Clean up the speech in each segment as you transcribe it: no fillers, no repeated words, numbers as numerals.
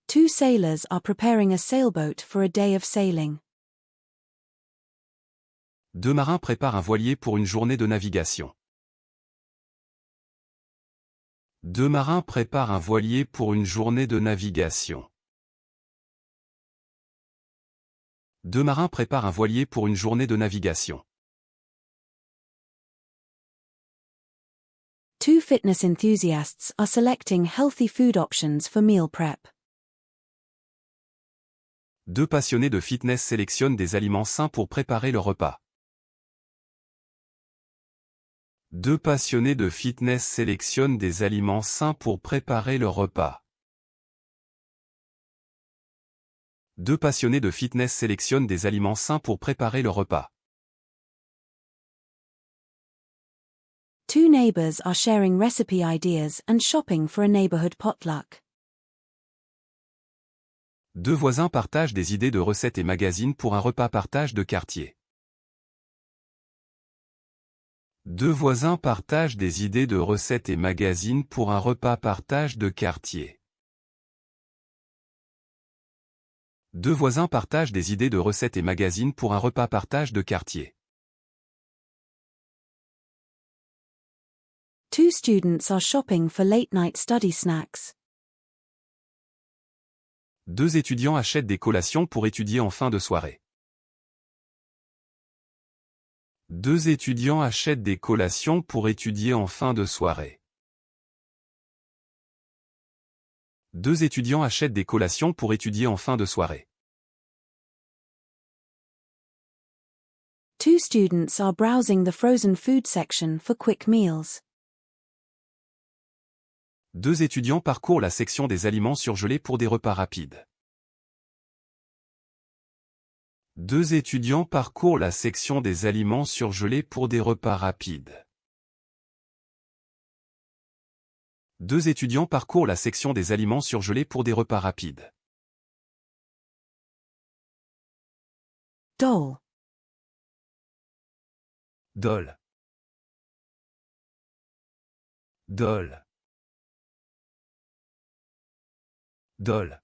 Two sailors are preparing a sailboat for a day of sailing. Deux marins préparent un voilier pour une journée de navigation. Deux marins préparent un voilier pour une journée de navigation. Deux marins préparent un voilier pour une journée de navigation. Two fitness enthusiasts are selecting healthy food options for meal prep. Deux passionnés de fitness sélectionnent des aliments sains pour préparer leur repas. Deux passionnés de fitness sélectionnent des aliments sains pour préparer leur repas. Deux passionnés de fitness sélectionnent des aliments sains pour préparer leur repas. Two neighbors are sharing recipe ideas and shopping for a neighborhood potluck. Deux voisins partagent des idées de recettes et magazines pour un repas partage de quartier. Deux voisins partagent des idées de recettes et magazines pour un repas partage de quartier. Deux voisins partagent des idées de recettes et magazines pour un repas partage de quartier. Two students are shopping for late-night study snacks. Deux étudiants achètent des collations pour étudier en fin de soirée. Deux étudiants achètent des collations pour étudier en fin de soirée. Deux étudiants achètent des collations pour étudier en fin de soirée. Two students are browsing the frozen food section for quick meals. Deux étudiants parcourent la section des aliments surgelés pour des repas rapides. Deux étudiants parcourent la section des aliments surgelés pour des repas rapides. Deux étudiants parcourent la section des aliments surgelés pour des repas rapides. Doll. Doll. Doll. Doll.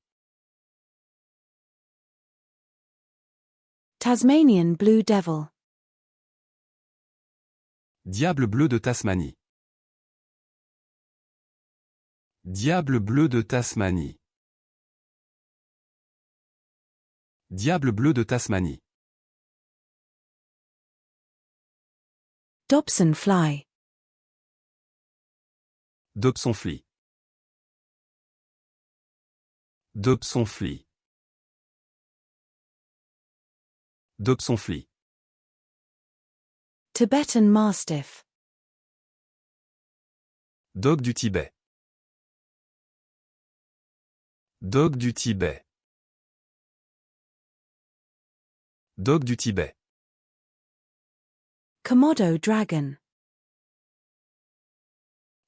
Tasmanian Blue Devil. Diable bleu de Tasmanie. Diable bleu de Tasmanie. Diable bleu de Tasmanie. Dobson Fly. Dobsonfly. Dobsonfly. Dobsonfly. Tibetan Mastiff. Dog du Tibet. Dog du Tibet. Dog du Tibet. Komodo Dragon.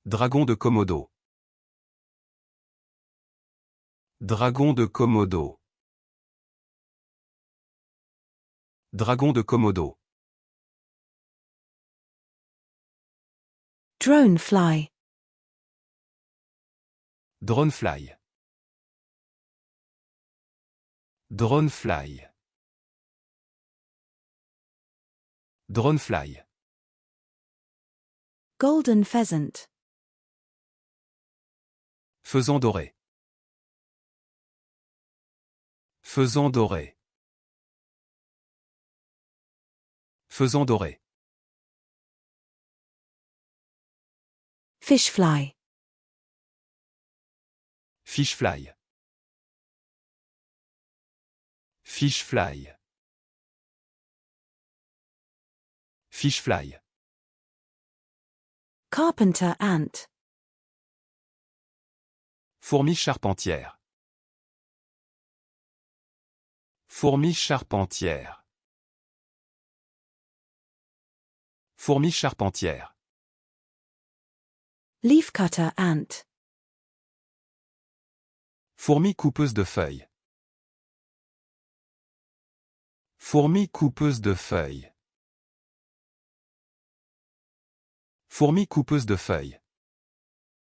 Dragon de Komodo. Dragon de Komodo. Dragon de Komodo. Dronefly. Dronefly. Dronefly. Dronefly. Golden Pheasant. Faisan doré. Faisan doré. Faisan doré. Fishfly. Fishfly. Fishfly. Fishfly. Carpenter Ant. Fourmi charpentière. Fourmi charpentière. Fourmi charpentière. Leafcutter Ant. Fourmi coupeuse de feuilles. Fourmi coupeuse de feuilles. Fourmi coupeuse de feuilles.